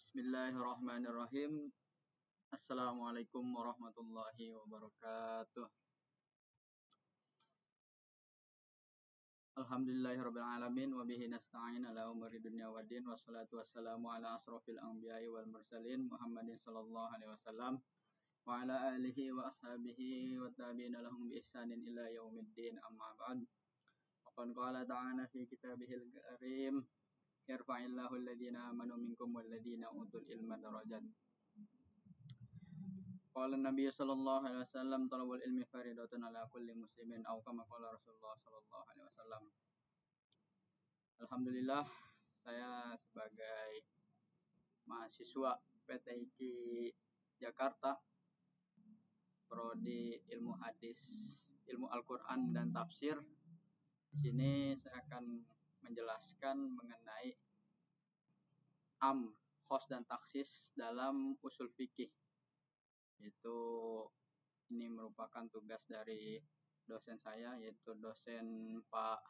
Bismillahirrahmanirrahim. Assalamualaikum warahmatullahi wabarakatuh. Alhamdulillahirabbil alamin wa bihi nasta'in ala umuri dunya waddin wassalatu wassalamu ala asrofil anbiya'i wal mursalin Muhammadin sallallahu alaihi wasallam wa ala alihi wa ashabihi wa tabi'ina lahum bi ihsanin ila yaumiddin amma ba'd. Faqad qala ta'ala fi kitabihil karim yarfa'illahu alladhina amanu minkum walladhina utul ilma darajat. Qala Nabi sallallahu alaihi wasallam talabul ilmi faridatun ala kulli muslimin aw kama qala Rasulullah sallallahu alaihi wasallam. Alhamdulillah saya sebagai mahasiswa PTIQ Jakarta prodi ilmu hadis, ilmu Al-Qur'an dan tafsir. Di sini saya akan menjelaskan mengenai khos dan taksis dalam usul fikih. Itu ini merupakan tugas dari dosen saya, yaitu dosen Pak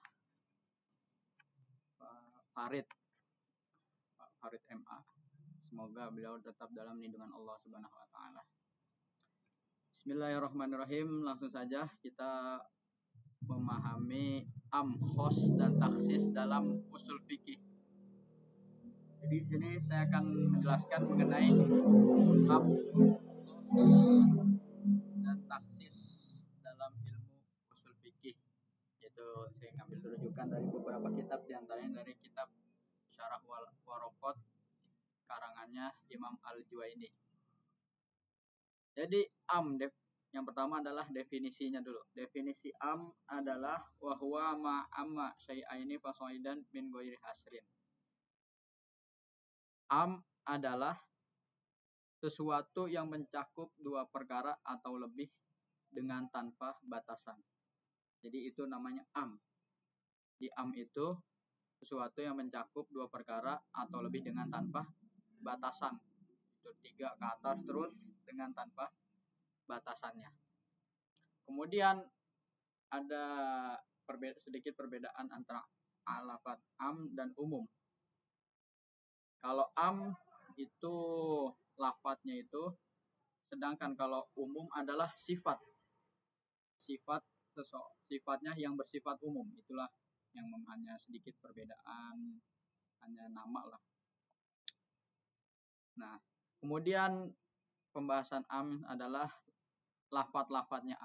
Farid MA. Semoga beliau tetap dalam lindungan Allah Subhanahu wa taala. Bismillahirrahmanirrahim. Langsung saja kita memahami khos dan taksis dalam usul fikih. Jadi di sini saya akan menjelaskan mengenai dan taksis dalam ilmu usul fikih. Yaitu saya ngambil rujukan dari beberapa kitab, diantaranya dari kitab Syarah Waraqat karangannya Imam Al-Juwaini. Jadi yang pertama adalah definisinya dulu. Definisi adalah wa huwa ma'amma syai'aini fasaidan min ghairi hasrin. Adalah sesuatu yang mencakup dua perkara atau lebih dengan tanpa batasan. Jadi itu namanya Di itu sesuatu yang mencakup dua perkara atau lebih dengan tanpa batasan. Itu 3 ke atas terus dengan tanpa batasannya. Kemudian ada sedikit perbedaan antara lafaz dan umum. Kalau itu lafadznya itu, sedangkan kalau umum adalah sifatnya yang bersifat umum. Itulah yang hanya sedikit perbedaan, hanya nama lah. Nah, kemudian pembahasan adalah lafadz-lafadznya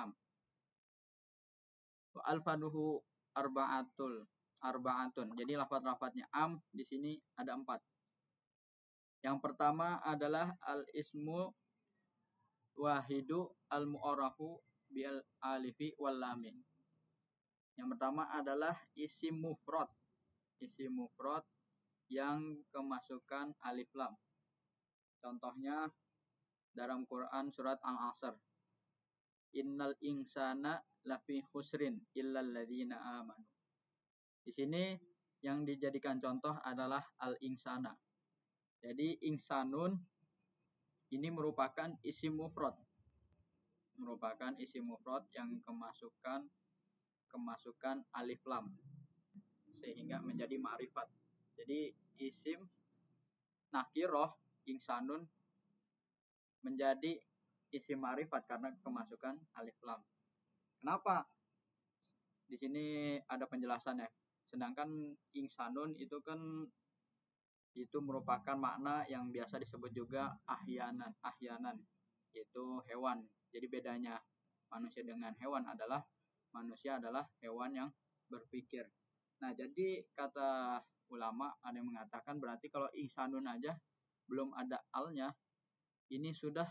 Wa alfaduhu arba'atun. Jadi lafadz-lafadznya di sini ada 4. Yang pertama adalah al-ismu wahidu al-mu'arafu bil alifi wal lamin. Yang pertama adalah isim mufrad. Isim mufrad yang kemasukan alif lam. Contohnya dalam Quran surat Al-Asr. Innal insana lafi khusrin illal ladzina amanu. Di sini yang dijadikan contoh adalah al-insana. Jadi insanun ini merupakan isim mufrad. Merupakan isim mufrad yang kemasukan alif lam sehingga menjadi ma'rifat. Jadi isim nakirah insanun menjadi isim ma'rifat karena kemasukan alif lam. Kenapa? Di sini ada penjelasannya. Sedangkan insanun itu kan merupakan makna yang biasa disebut juga ahyanan, yaitu hewan. Jadi bedanya manusia dengan hewan adalah manusia adalah hewan yang berpikir. Nah, jadi kata ulama ada yang mengatakan berarti kalau insanun aja belum ada alnya, ini sudah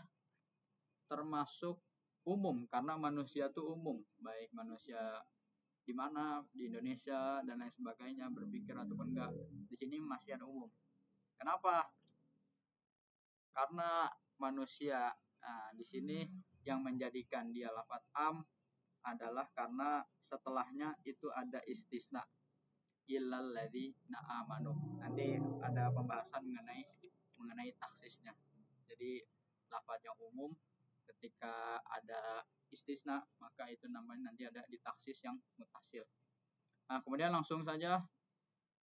termasuk umum karena manusia itu umum, baik manusia di mana di Indonesia dan lain sebagainya berpikir ataupun enggak. Di sini masih ada umum. Kenapa? Karena manusia. Nah, di sini yang menjadikan dia lafaz adalah karena setelahnya itu ada istisna. Illal ladzina amanu. Nanti ada pembahasan mengenai taksisnya. Jadi lafaz yang umum ketika ada istisna maka itu namanya nanti ada di taksis yang mutasil. Nah, kemudian langsung saja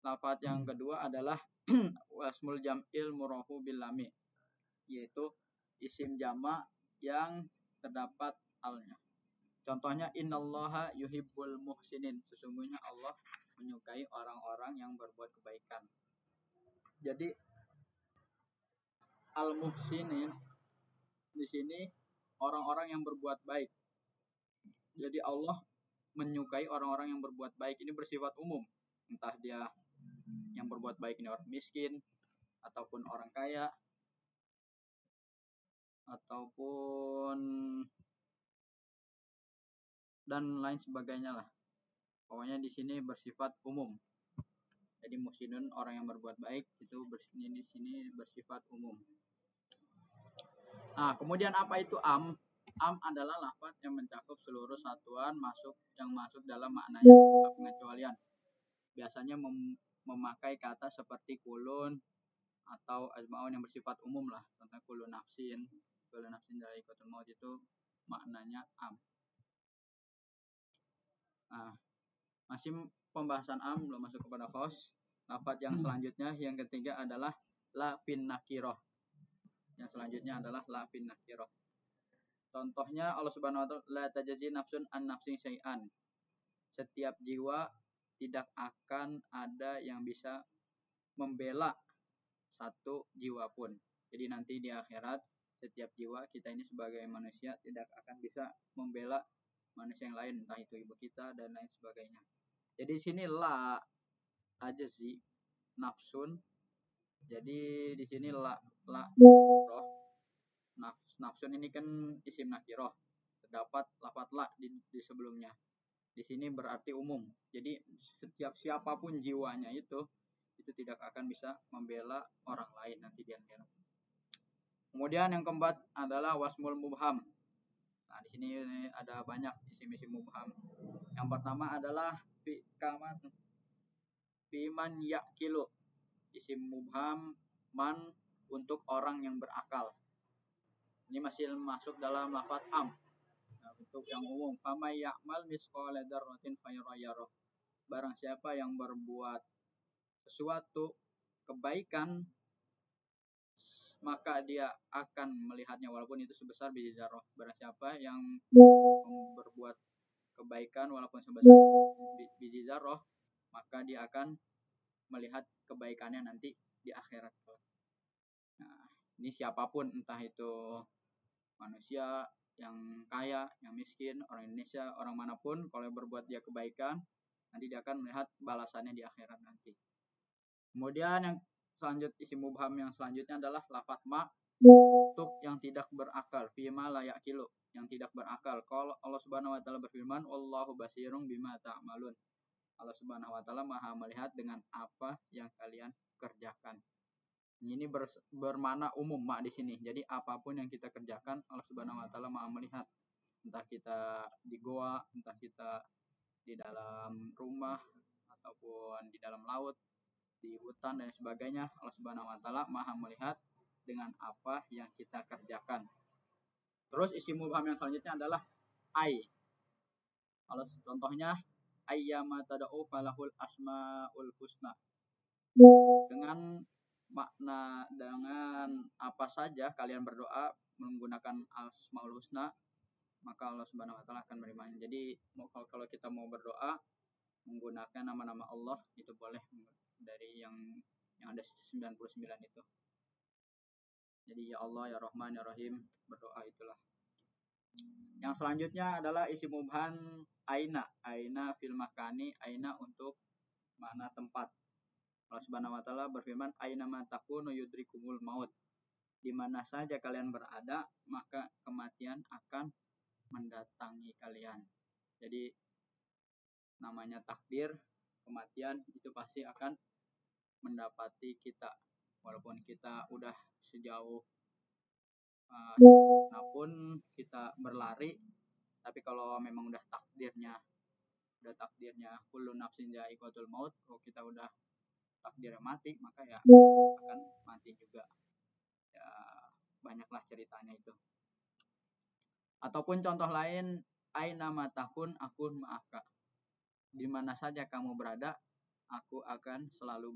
lafaz yang kedua adalah wasmul jam'il murafu bil lami, yaitu isim jama yang terdapat alnya. Contohnya innallaha yuhibbul muhsinin, sesungguhnya Allah menyukai orang-orang yang berbuat kebaikan. Jadi al-muhsinin di sini orang-orang yang berbuat baik. Jadi Allah menyukai orang-orang yang berbuat baik, ini bersifat umum. Entah dia yang berbuat baik ini orang miskin, ataupun orang kaya, ataupun dan lain sebagainya lah. Pokoknya di sini bersifat umum. Jadi muhsinun orang yang berbuat baik itu di sini bersifat umum. Nah, kemudian apa itu am? Am adalah lafaz yang mencakup seluruh satuan yang masuk dalam maknanya tanpa pengecualian. Biasanya memakai kata seperti kulun atau asmaun yang bersifat umum lah. Contohnya kulun nafsin dari kotul maut itu maknanya am. Nah, masih pembahasan am, belum masuk kepada khos. Lafaz yang selanjutnya, yang ketiga adalah la fin nakiroh. Yang selanjutnya adalah la fin nakiroh. Contohnya Allah Subhanahu wa taala la tajzi nafsun an nafsin syai'an. Setiap jiwa tidak akan ada yang bisa membela satu jiwa pun. Jadi nanti di akhirat setiap jiwa kita ini sebagai manusia tidak akan bisa membela manusia yang lain, entah itu ibu kita dan lain sebagainya. Jadi di sini la aja sih nafsun. Jadi di sini la roh. Nafsun ini kan isim nakiroh. Terdapat lafaz la di sebelumnya. Di sini berarti umum. Jadi setiap siapapun jiwanya itu tidak akan bisa membela orang lain nanti di akhirat. Kemudian yang keempat adalah wasmul mubham. Nah, di sini ada banyak isim-isim mubham. Yang pertama adalah fiman yakilu. Isim mubham man untuk orang yang berakal. Ini masih masuk dalam lafaz am. Nah, untuk yang umum, famay ya'mal misqala dzarratin fayarah. Barang siapa yang berbuat sesuatu kebaikan, maka dia akan melihatnya walaupun itu sebesar biji zarrah. Barang siapa yang berbuat kebaikan walaupun sebesar biji zarrah, maka dia akan melihat kebaikannya nanti di akhirat. Nah, ini siapapun, entah itu manusia yang kaya, yang miskin, orang Indonesia, orang manapun, kalau berbuat dia kebaikan, nanti dia akan melihat balasannya di akhirat nanti. Kemudian yang selanjutnya, isim mubham yang selanjutnya adalah lafaz ma untuk yang tidak berakal, fima la yaqilu, yang tidak berakal. Kalau Allah Subhanahu wa taala berfirman, "Wallahu basirun bima ta'malun." Allah Subhanahu wa taala Maha melihat dengan apa yang kalian kerjakan. Ini bermakna umum mak di sini. Jadi apapun yang kita kerjakan, Allah Subhanahu wa taala Maha melihat. Entah kita di goa, entah kita di dalam rumah ataupun di dalam laut, di hutan dan sebagainya, Allah Subhanahu wa taala Maha melihat dengan apa yang kita kerjakan. Terus isim mubham yang selanjutnya adalah ai. Kalau contohnya ayyama tad'u falahul asmaul husna. Dengan makna dengan apa saja kalian berdoa menggunakan asmaul husna, maka Allah Subhanahu wa taala akan menerimanya. Jadi kalau kita mau berdoa menggunakan nama-nama Allah itu boleh, dari yang ada 99 itu. Jadi ya Allah, ya Rahman, ya Rahim, berdoa itulah. Yang selanjutnya adalah isim mubham aina. Aina fil makani, aina untuk makna tempat. Allah Subhanahu wa taala berfirman, aina ma takunu yudrikumul maut. Di mana saja kalian berada, maka kematian akan mendatangi kalian. Jadi namanya takdir, kematian itu pasti akan mendapati kita. Walaupun kita udah sejauh apapun kita berlari, tapi kalau memang udah takdirnya kullu nafsin dha'iqatul maut, kalau kita udah takdirnya mati, maka ya akan mati juga. Ya banyaklah ceritanya itu. Ataupun contoh lain, aina ma takun akun ma'aka. Di mana saja kamu berada, aku akan selalu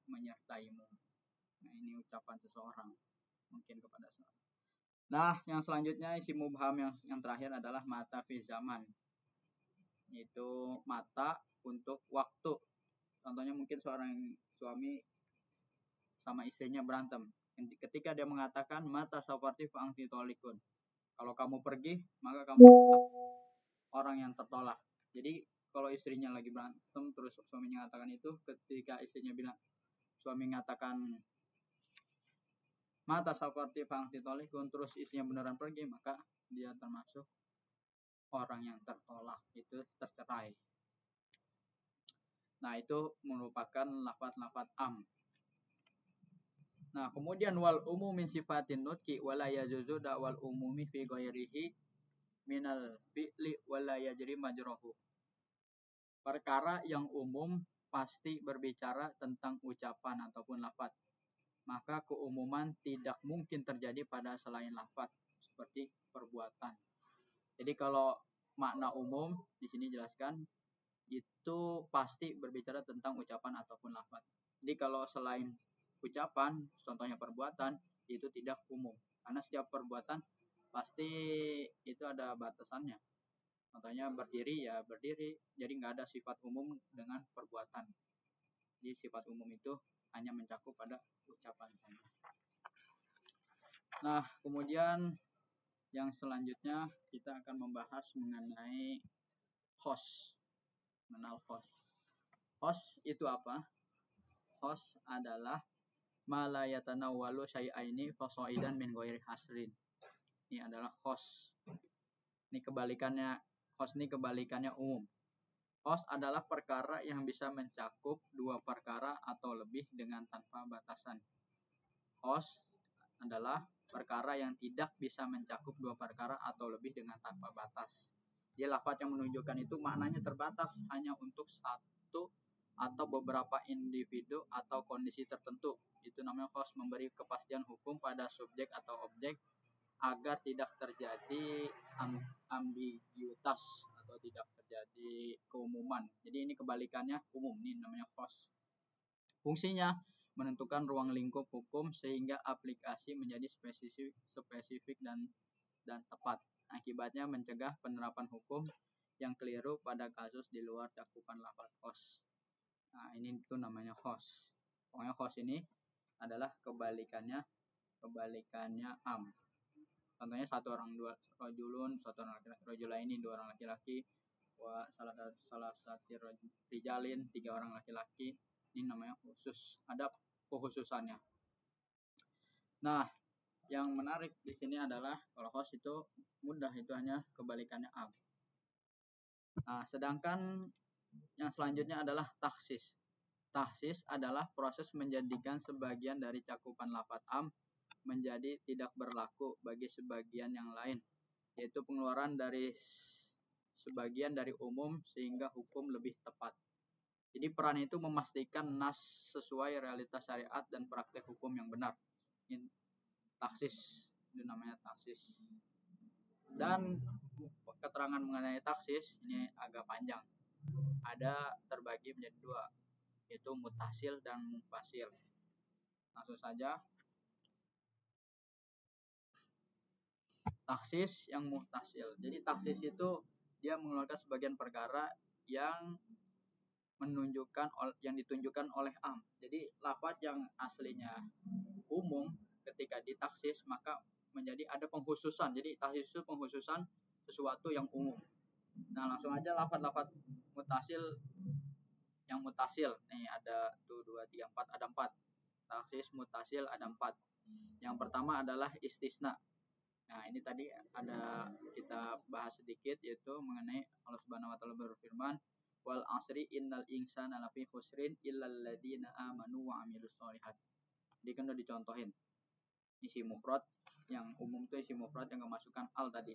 menyertaimu. Nah, ini ucapan seseorang mungkin kepada seseorang. Nah, yang selanjutnya isim mubham yang terakhir adalah mata fi zaman. Itu mata untuk waktu. Contohnya mungkin seorang suami sama istrinya berantem. Ketika dia mengatakan mata safarti fa'angti tolikun. Kalau kamu pergi, maka kamu orang yang tertolak. Jadi kalau istrinya lagi berantem terus suaminya mengatakan itu, ketika istrinya bilang, suami mengatakan mata safarti fa'angti tolikun, terus istrinya beneran pergi, maka dia termasuk orang yang tertolak, itu tercerai. Nah, itu merupakan lafaz-lafaz am. Nah, kemudian wal umumi sifatin nutki wala yajuzu wal umumi fi ghairihi minal fi'li wala yajri majrahu. Perkara yang umum pasti berbicara tentang ucapan ataupun lafaz. Maka keumuman tidak mungkin terjadi pada selain lafaz, seperti perbuatan. Jadi kalau makna umum di sini jelaskan itu pasti berbicara tentang ucapan ataupun lafaz. Jadi kalau selain ucapan, contohnya perbuatan, itu tidak umum. Karena setiap perbuatan pasti itu ada batasannya. Contohnya berdiri ya berdiri, jadi nggak ada sifat umum dengan perbuatan. Jadi sifat umum itu hanya mencakup pada ucapan saja. Nah, kemudian yang selanjutnya kita akan membahas mengenai host. Mengenal host. Host itu apa? Host adalah malayatanawwalu syai'aini fasaidan min ghairi hasrin. Ini adalah host. Ini kebalikannya, host ini kebalikannya umum. Host adalah perkara yang bisa mencakup dua perkara atau lebih dengan tanpa batasan. Host adalah perkara yang tidak bisa mencakup dua perkara atau lebih dengan tanpa batas. Jadi lafaz yang menunjukkan itu maknanya terbatas hanya untuk satu atau beberapa individu atau kondisi tertentu. Itu namanya host, memberi kepastian hukum pada subjek atau objek agar tidak terjadi ambiguitas atau tidak terjadi keumuman. Jadi ini kebalikannya umum, ini namanya host. Fungsinya menentukan ruang lingkup hukum sehingga aplikasi menjadi spesifik dan tepat. Akibatnya mencegah penerapan hukum yang keliru pada kasus di luar cakupan lafaz host. Nah, ini itu namanya host. Pokoknya host ini adalah kebalikannya am. Contohnya satu orang dua rojulun, satu orang laki-laki, rojulaini dua orang laki-laki, salah satu rijalin tiga orang laki-laki. Ini namanya khusus, ada kekhususannya. Nah, yang menarik di sini adalah kalau host itu mudah, itu hanya kebalikannya am. Nah, sedangkan yang selanjutnya adalah taksis. Taksis adalah proses menjadikan sebagian dari cakupan lafaz am menjadi tidak berlaku bagi sebagian yang lain, yaitu pengeluaran dari sebagian dari umum sehingga hukum lebih tepat. Jadi peran itu memastikan nas sesuai realitas syariat dan praktek hukum yang benar. Ini taksis, itu namanya taksis. Dan keterangan mengenai taksis ini agak panjang. Ada terbagi menjadi dua, yaitu mutasil dan munfasil. Langsung saja. Taksis yang mutasil. Jadi taksis itu dia mengeluarkan sebagian perkara yang ditunjukkan oleh am. Jadi lafaz yang aslinya umum ketika ditaksis maka menjadi ada pengkhususan. Jadi taksis itu pengkhususan sesuatu yang umum. Nah, langsung aja lafaz-lafaz mutasil yang mutasil. Nih ada 1 2 3 4, ada 4. Taksis mutasil ada 4. Yang pertama adalah istisna. Nah, ini tadi ada kita bahas sedikit, yaitu mengenai Allah Subhanahu wa taala berfirman, "Wal 'asri innal insana lafi khusrin illal ladzina amanu wa 'amilus sholihat." Jadi kan udah dicontohin. Isi mufrad yang umum itu isi mufrad yang kemasukan al tadi.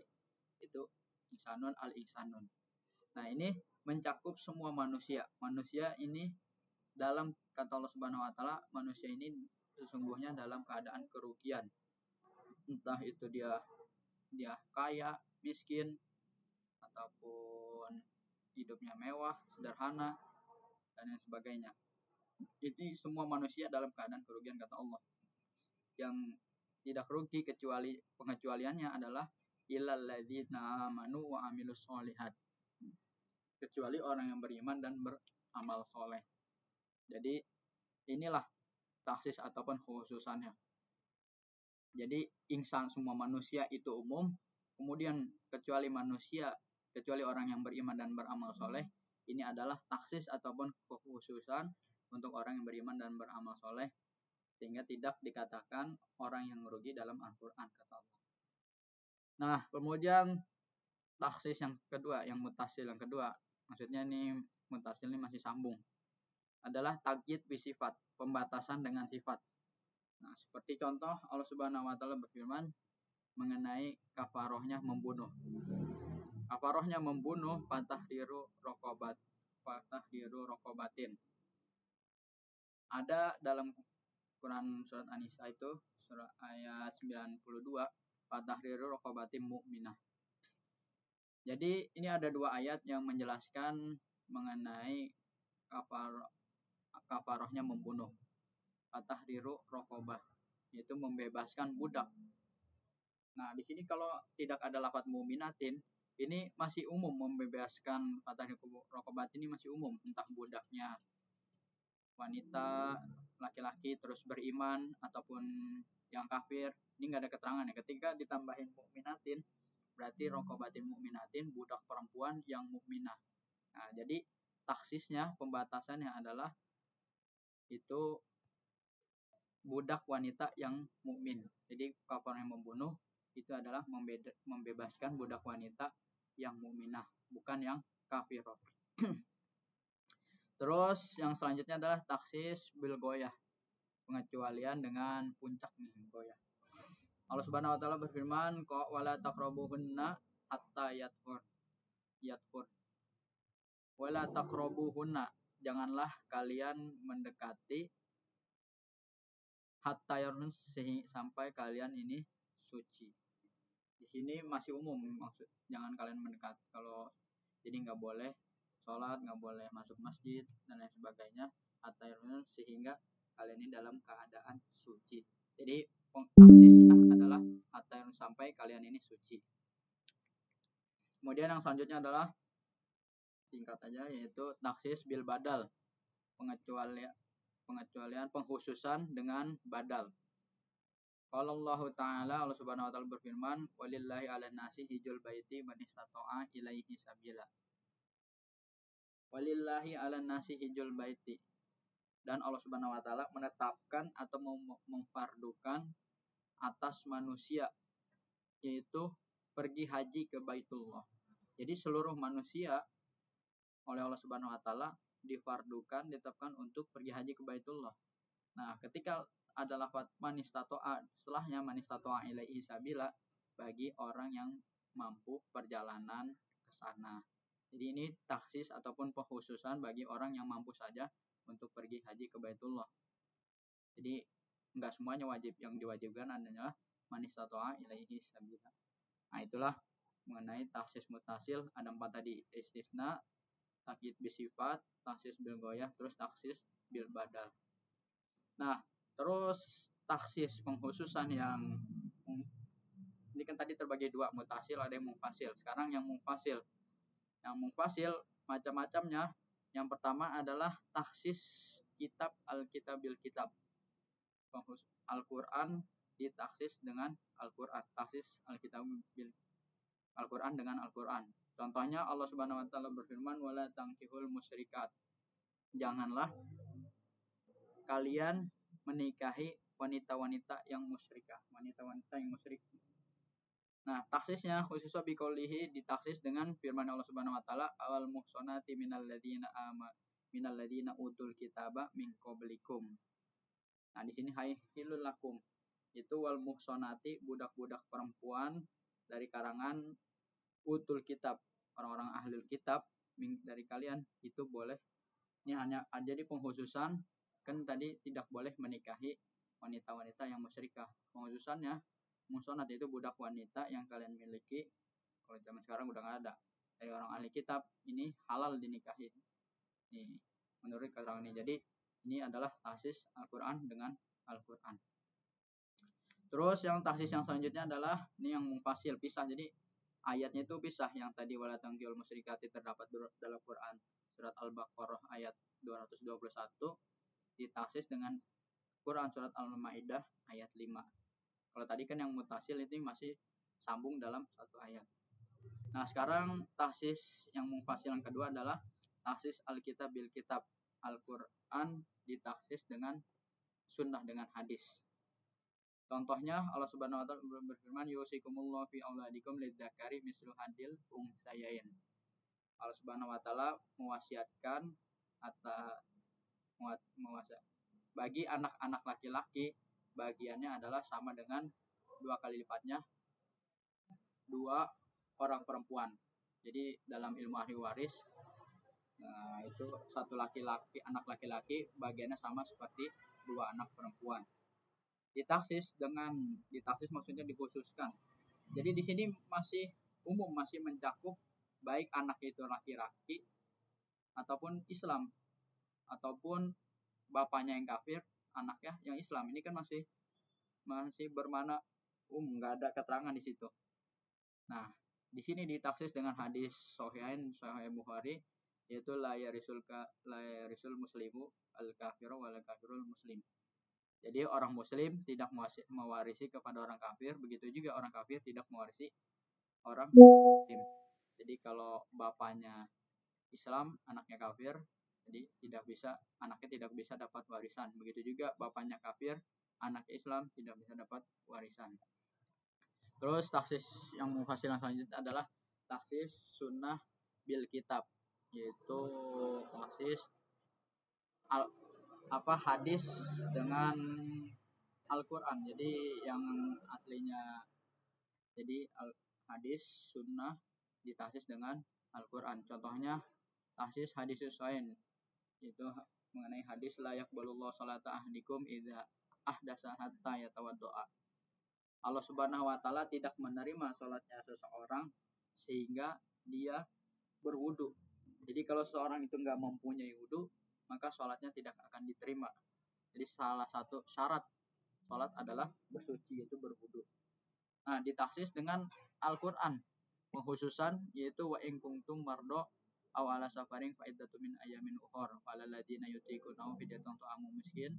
Itu insanun al-insanun. Nah, ini mencakup semua manusia. Manusia ini dalam kata Allah Subhanahu wa taala, manusia ini sesungguhnya dalam keadaan kerugian. Entah itu dia kaya, miskin, ataupun hidupnya mewah, sederhana, dan lain sebagainya. Ini semua manusia dalam keadaan kerugian kata Allah. Yang tidak rugi kecuali pengecualiannya adalah illal ladzina amanu wa amilus sholihat. Kecuali orang yang beriman dan beramal soleh. Jadi inilah taksis ataupun khususannya. Jadi insan semua manusia itu umum, kemudian kecuali manusia, kecuali orang yang beriman dan beramal soleh, ini adalah taksis ataupun kekhususan untuk orang yang beriman dan beramal soleh, sehingga tidak dikatakan orang yang merugi dalam Al-Quran kata Allah. Nah, kemudian taksis yang kedua, yang mutasil yang kedua, maksudnya ini mutasil ini masih sambung, adalah takyid bisifat, pembatasan dengan sifat. Nah, seperti contoh Allah Subhanahu wa taala berfirman mengenai kafarohnya membunuh. Kafarohnya membunuh fatahriru raqabatin. Ada dalam Quran surat An-Nisa itu surat ayat 92 fatahriru raqabatin mu'minah. Jadi ini ada dua ayat yang menjelaskan mengenai kafarohnya membunuh. Fatahriru raqabah, yaitu membebaskan budak. Nah, di sini kalau tidak ada lafaz mu'minatin, ini masih umum membebaskan fatahriru raqabah, ini masih umum, entah budaknya wanita, laki-laki terus beriman ataupun yang kafir, ini enggak ada keterangan ya. Ketika ditambahin mu'minatin, berarti raqabatin mu'minatin, budak perempuan yang mukminah. Nah, jadi taksisnya, pembatasannya adalah itu budak wanita yang mukmin. Jadi kafar yang membunuh itu adalah membebaskan budak wanita yang mukminah, bukan yang kafir. Terus yang selanjutnya adalah taksis bil goyah, pengecualian dengan puncak nih goyah. Allah Subhanahu wa taala berfirman, "Qa wala taqrabuhunna hatta yathur." Wala taqrabuhunna, janganlah kalian mendekati hatta yarun sampai kalian ini suci. Di sini masih umum, maksud jangan kalian mendekat. Kalau jadi nggak boleh sholat, nggak boleh masuk masjid dan lain sebagainya hatta yarun sehingga kalian ini dalam keadaan suci. Jadi taksisnya adalah hatta yarun sampai kalian ini suci. Kemudian yang selanjutnya adalah singkat aja, yaitu taksis bil badal, pengecualian pengkhususan dengan badal. Qala Allah Ta'ala, Allah Subhanahu wa taala berfirman, "Walillahi 'alan nasi hijjul baiti man istata'a ilaihi sabila." Walillahi 'alan nasi hijjul baiti. Dan Allah Subhanahu wa taala menetapkan atau memfardukan atas manusia, yaitu pergi haji ke Baitullah. Jadi seluruh manusia oleh Allah Subhanahu wa taala difardukan, ditetapkan untuk pergi haji ke Baitullah. Nah, ketika ada lafaz man istata'a, setelahnya man istata'a ilaihi sabila, bagi orang yang mampu perjalanan ke sana. Jadi ini taksis ataupun pengkhususan bagi orang yang mampu saja untuk pergi haji ke Baitullah. Jadi enggak semuanya wajib, yang diwajibkan adalah man istata'a ilaihi sabila. Nah, itulah mengenai taksis mutasil, ada 4 tadi, istisna, takyid bisifat, taksis bil goyah, terus taksis bil badal. Nah, terus taksis pengkhususan yang ini kan tadi terbagi 2, mutasil ada yang mufasil. Sekarang yang mufasil. Yang mufasil macam-macamnya. Yang pertama adalah taksis kitab al-kitabil kitab. Al-Qur'an ditaksis dengan Al-Qur'an. Taksis al-kitabil Al-Qur'an dengan Al-Qur'an. Contohnya Allah Subhanahu wa taala berfirman, "Wala tankihul musyrikat." Janganlah kalian menikahi wanita-wanita yang musyrikah, wanita-wanita yang musyrik. Nah, taksisnya khususnya biqaulihi, ditaksis dengan firman Allah Subhanahu wa taala, "Awal muhsanati minal ladzina utul kitaba min qablikum." Nah, di sini hilul lakum. Itu wal muhsanati, budak-budak perempuan dari karangan utul kitab, orang-orang ahli kitab dari kalian itu boleh. Ini hanya jadi pengkhususan, kan tadi tidak boleh menikahi wanita-wanita yang musyrikah. Pengkhususannya muhsanat itu budak wanita yang kalian miliki. Kalau zaman sekarang udah nggak ada. Dari orang ahli kitab ini halal dinikahi. Nih. menurut keterangan ini. Jadi ini adalah taksis Al-Quran dengan Al-Quran. Terus yang taksis yang selanjutnya adalah ini yang mungfasil, pisah. Jadi ayatnya itu pisah. Yang tadi wala tangkihul musyrikati terdapat dalam Quran surat Al-Baqarah ayat 221 ditaksis dengan Quran surat Al-Maidah ayat 5. Kalau tadi kan yang mutasil itu masih sambung dalam satu ayat. Nah, sekarang taksis yang mungfasil yang kedua adalah taksis Alkitab bil kitab. Al-Quran ditaksis dengan sunnah, dengan hadis. Contohnya Allah Subhanahu wa taala berfirman yusikumullahu fi auladikum lidzakari mislu hadil unsayain. Allah Subhanahu wa taala mewasiatkan bagi anak-anak laki-laki bagiannya adalah sama dengan 2 kali lipatnya 2 orang perempuan. Jadi dalam ilmu ahli waris itu satu laki-laki, anak laki-laki bagiannya sama seperti 2 anak perempuan. Ditaksis maksudnya dikhususkan. Jadi di sini masih umum, masih mencakup baik anak itu laki-laki ataupun Islam, ataupun bapaknya yang kafir, anaknya yang Islam. Ini kan masih bermakna umum, nggak ada keterangan di situ. Nah, di sini ditaksis dengan hadis Sahih Bukhari, yaitu la yarisul muslimu al kafiru wal kafirul muslim. Jadi orang muslim tidak mewarisi kepada orang kafir, begitu juga orang kafir tidak mewarisi orang muslim. Jadi kalau bapaknya Islam, anaknya kafir, jadi anaknya tidak bisa dapat warisan. Begitu juga bapaknya kafir, anak Islam tidak bisa dapat warisan. Terus taksis yang mufasilan selanjutnya adalah taksis sunnah bil kitab, yaitu taksis hadis dengan Al-Quran. Jadi yang aslinya hadis sunnah ditaksis dengan Al-Quran. Contohnya taksis hadis Husain, itu mengenai hadis layak balullah salata ahdikum idza ahdasa hatta yatawaddoa. Allah Subhanahu wa taala tidak menerima salatnya seseorang sehingga dia berwudu. Jadi kalau seseorang itu enggak mempunyai wudu, maka salatnya tidak akan diterima. Jadi salah satu syarat salat adalah bersuci, yaitu berwudu. Nah, ditaksis dengan Al-Qur'an pengkhususan, yaitu wa in kuntum mardo aw ala safarin fa iddatu min ayamin ukhra walal ladzina yutiqunahu fidyatun ta'amu miskin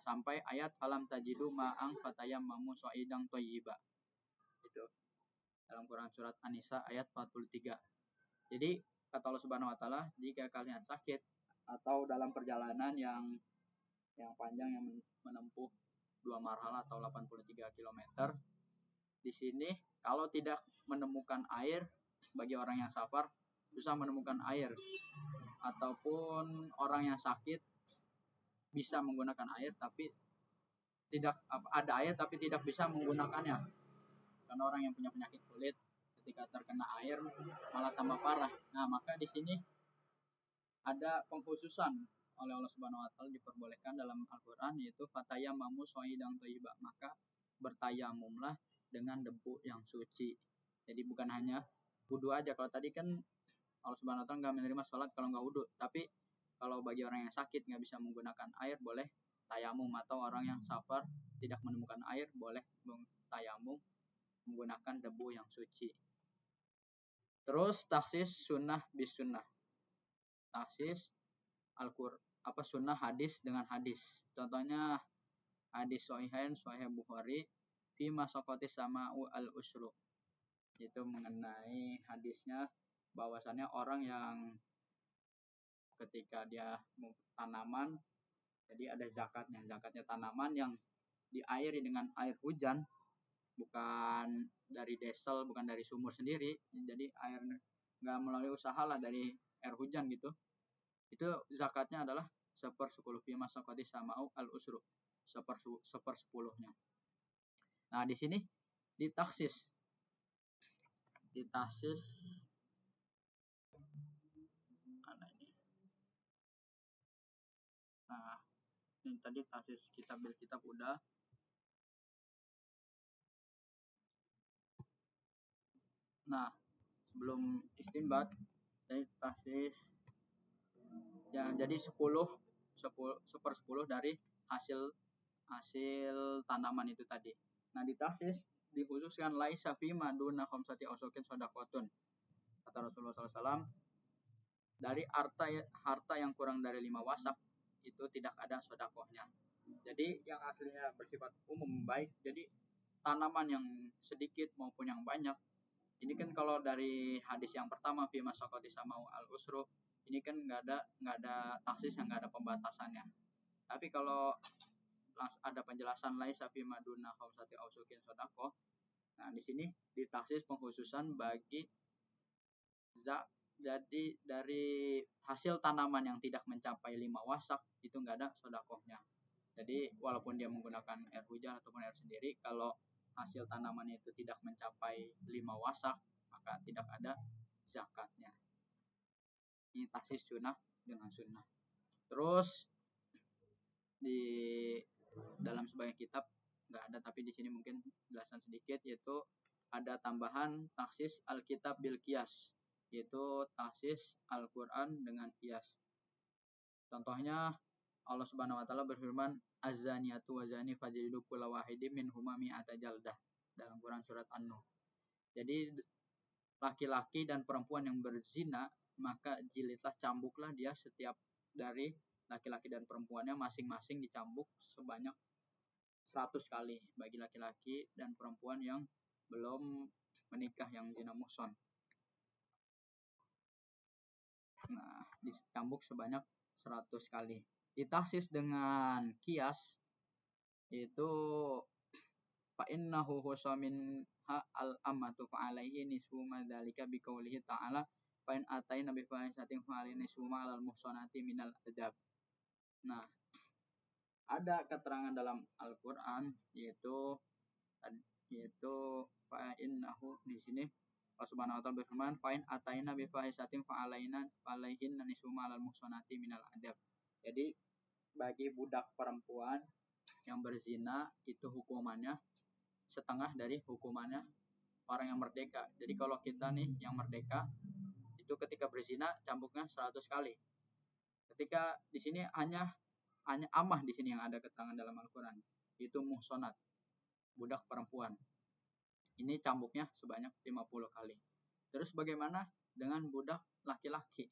sampai ayat falam tajidu ma'ang fatayammamu sa'idan thayyiba. Itu dalam Quran surat An-Nisa ayat 43. Jadi kata Allah Subhanahu wa taala, jika kalian sakit atau dalam perjalanan yang panjang yang menempuh 2 marhalah atau 83 km, di sini kalau tidak menemukan air, bagi orang yang safar susah menemukan air, ataupun orang yang sakit bisa menggunakan air tapi tidak ada air tapi tidak bisa menggunakannya. Karena orang yang punya penyakit kulit ketika terkena air malah tambah parah. Nah, maka di sini ada pengkhususan oleh Allah Subhanahu wa taala, diperbolehkan dalam Al-Qur'an, yaitu fatayammamu sa'idan thayyiba, maka bertayamumlah dengan debu yang suci. Jadi bukan hanya wudu aja. Kalau tadi kan Allah Subhanahu wa taala enggak menerima salat kalau enggak wudu, tapi kalau bagi orang yang sakit enggak bisa menggunakan air, boleh tayamum, atau orang yang safar tidak menemukan air boleh tayamum menggunakan debu yang suci. Terus taksis sunnah bis sunnah. Taksis sunnah hadis dengan hadis. Contohnya hadis Sahih Bukhari fi masaqati sama'u al-usru. Itu mengenai hadisnya bahwasannya orang yang ketika dia tanaman, jadi ada zakatnya tanaman yang diairi dengan air hujan, bukan dari desel, bukan dari sumur sendiri, jadi air nggak melalui usaha lah, dari air hujan gitu. Itu zakatnya adalah 1/10 fi masaqati sama'u al-usru, 1/10-nya. Nah, di sini ditaksis mana ini? Nah, ini tadi taksis kitab bil kitab udah. Nah, sebelum istinbat, dari taksis Ya, jadi 10 dari hasil tanaman itu tadi. Nah, di tahsis dikhususkan laisa fi maduna khamsati ausukin shadaqatun. Kata Rasulullah SAW, dari harta yang kurang dari 5 wasak itu tidak ada sedekahnya. Jadi yang aslinya bersifat umum baik, jadi tanaman yang sedikit maupun yang banyak. Ini kan kalau dari hadis yang pertama fi masaqati samau al usru, ini kan nggak ada taksis, yang nggak ada pembatasannya. Tapi kalau ada penjelasan laisa fi maduna khamsati ausukin sedekah. Nah, di sini ditaksis pengkhususan bagi jadi dari hasil tanaman yang tidak mencapai 5 wasak itu nggak ada sodakohnya. Jadi walaupun dia menggunakan air hujan ataupun air sendiri, kalau hasil tanaman itu tidak mencapai 5 wasak, maka tidak ada zakatnya. Ini taksis sunnah dengan sunnah. Terus di dalam sebagian kitab nggak ada, tapi di sini mungkin jelasan sedikit, yaitu ada tambahan taksis Alkitab bil qiyas, yaitu taksis Al-Quran dengan qiyas. Contohnya Allah Subhanahu wa taala berfirman, Az-zaniyatu wa zani fajlidu kulla wahidin minhuma mi'ata jaldah, dalam Quran surat An-Nur. Jadi laki-laki dan perempuan yang berzina, maka jilidlah, cambuklah dia setiap dari laki-laki dan perempuannya masing-masing dicambuk sebanyak 100 kali bagi laki-laki dan perempuan yang belum menikah, yang zina muhsan. Nah, dicambuk sebanyak 100 kali. Ditaksis dengan kias, itu fa innahu husamin ha al amatu fa alaihi nisfu ma dzalika bi qoulihi ta'ala fa in ataina bi fahisatin fa alaihi nisfu ma al muhsanati minal adzab. Nah, ada keterangan dalam Al-Qur'an yaitu fa innahu, di sini Allah Subhanahu wa taala berfirman, fa in ataina bi fahisatin fa alaihin nisfu ma al muhsanati minal adzab. Jadi bagi budak perempuan yang berzina itu hukumannya setengah dari hukumannya orang yang merdeka. Jadi kalau kita nih yang merdeka itu ketika berzina cambuknya 100 kali. Ketika di sini hanya amah di sini yang ada keterangan dalam Al-Qur'an, itu muhsanat, budak perempuan. Ini cambuknya sebanyak 50 kali. Terus bagaimana dengan budak laki-laki?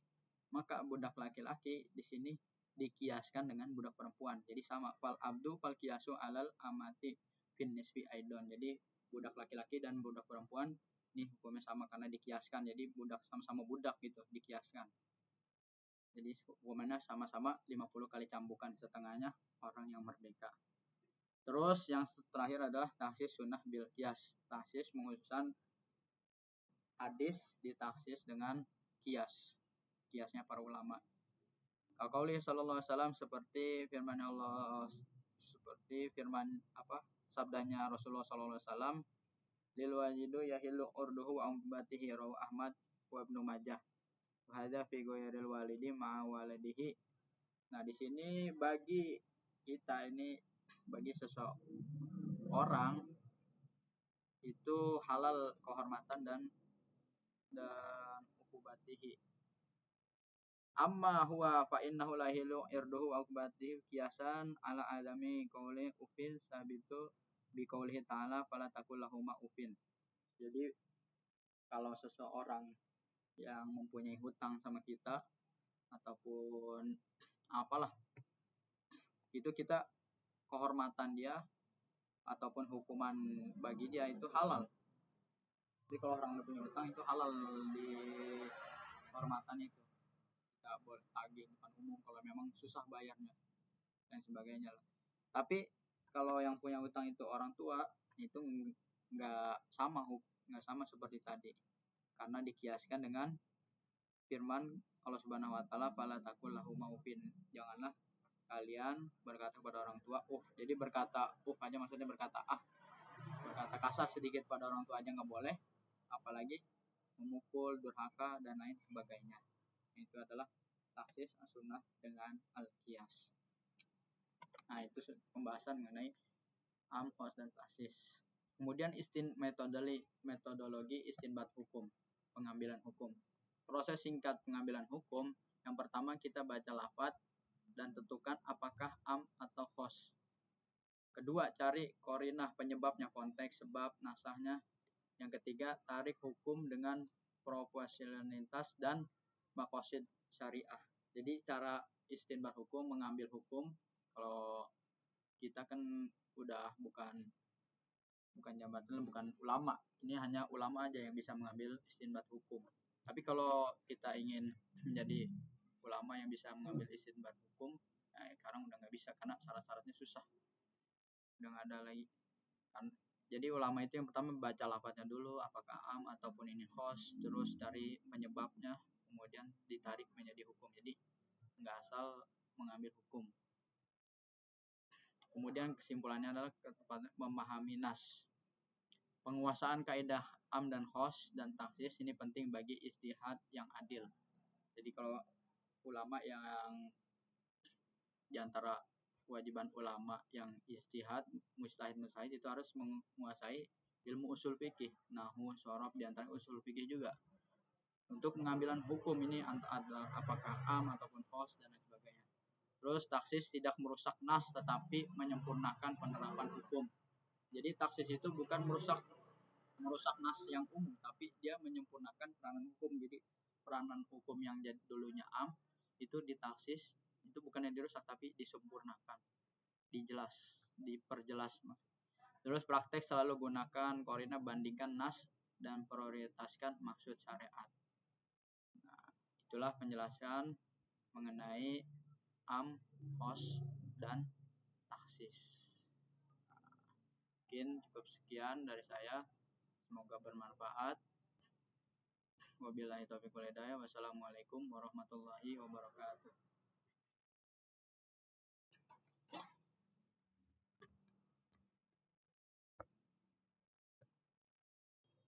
Maka budak laki-laki di sini dikiaskan dengan budak perempuan. Jadi sama, fal abdu fal kiasu alal amati fin nisfi aidon. Jadi budak laki-laki dan budak perempuan ini hukumnya sama karena dikiaskan. Jadi budak sama-sama budak gitu, dikiaskan. Jadi hukumannya sama-sama 50 kali cambukan, setengahnya orang yang merdeka. Terus yang terakhir adalah taksis sunnah bil qiyas. Taksis menghususkan hadis ditaksis dengan qiyas. Qiyasnya para ulama. Qauli sallallahu alaihi wasallam, seperti firman Allah, seperti firman sabdanya Rasulullah sallallahu alaihi wasallam, lil wajidu yahillu urduhu wa umbatihi rawu Ahmad wa Ibnu Majah. Wa hadza fi ghairil walidi ma'a waladihi. Nah, di sini bagi kita ini, bagi seseorang itu halal kehormatan dan ukubatihi. Amma huwa fa innahu la hilu irduhu wa ukubatihi kiasan ala adami qauli ufin sabitu bi qaulihi ta'ala fala taqul lahuma ufin. Jadi kalau seseorang yang mempunyai hutang sama kita ataupun apalah, itu kita kehormatan dia ataupun hukuman bagi dia itu halal. Jadi kalau orang punya hutang itu halal di kehormatan itu. Tidak boleh tagih depan umum kalau memang susah bayarnya dan sebagainya lah. Tapi kalau yang punya hutang itu orang tua, itu nggak sama seperti tadi, karena dikiaskan dengan firman Allah Subhanahu wa taala, fala taqul lahuma ufin. Janganlah kalian berkata kepada orang tua Jadi berkata aja, maksudnya berkata berkata kasar sedikit pada orang tua aja nggak boleh, apalagi memukul, durhaka dan lain sebagainya. Itu adalah taksis as-sunnah dengan al-qiyas. Nah, itu pembahasan mengenai am-qiyas dan taksis. Kemudian metodologi istinbat hukum, pengambilan hukum. Proses singkat pengambilan hukum Yang pertama kita baca lafaz dan tentukan apakah am atau khos. Kedua, cari korinah penyebabnya, konteks, sebab, nasahnya. Yang ketiga, tarik hukum dengan proporsionalitas dan makosid syariah. Jadi cara istinbat hukum, mengambil hukum, kalau kita kan udah bukan jabatan, bukan ulama. Ini hanya ulama aja yang bisa mengambil istinbat hukum. Tapi kalau kita ingin menjadi ulama yang bisa mengambil istinbat hukum, nah sekarang udah nggak bisa karena syarat-syaratnya susah. Udah nggak ada lagi kan. Jadi ulama itu yang pertama baca lafadznya dulu, apakah am ataupun ini khos, terus cari penyebabnya, kemudian ditarik menjadi hukum. Jadi nggak asal mengambil hukum. Kemudian kesimpulannya adalah memahami nas. Penguasaan kaidah am dan khos dan taksis ini penting bagi ijtihad yang adil. Jadi kalau ulama yang diantara kewajiban ulama yang ijtihad, mujtahid itu harus menguasai ilmu usul fikih, nahwu, shorof, diantara usul fikih juga. Untuk pengambilan hukum ini adalah apakah am ataupun khos dan lain sebagainya. Terus taksis tidak merusak nas tetapi menyempurnakan penerapan hukum. Jadi taksis itu bukan merusak nas yang umum, tapi dia menyempurnakan peranan hukum. Jadi peranan hukum yang jadi dulunya am itu ditaksis, itu bukan yang dirusak tapi disempurnakan, diperjelas. Terus praktek selalu gunakan korinah, bandingkan nas dan prioritaskan maksud syariat. Nah, itulah penjelasan mengenai am, khos, dan taksis. Mungkin cukup sekian dari saya. Semoga bermanfaat. Wabillahi taufiq wal hidayah. Wassalamualaikum warahmatullahi wabarakatuh.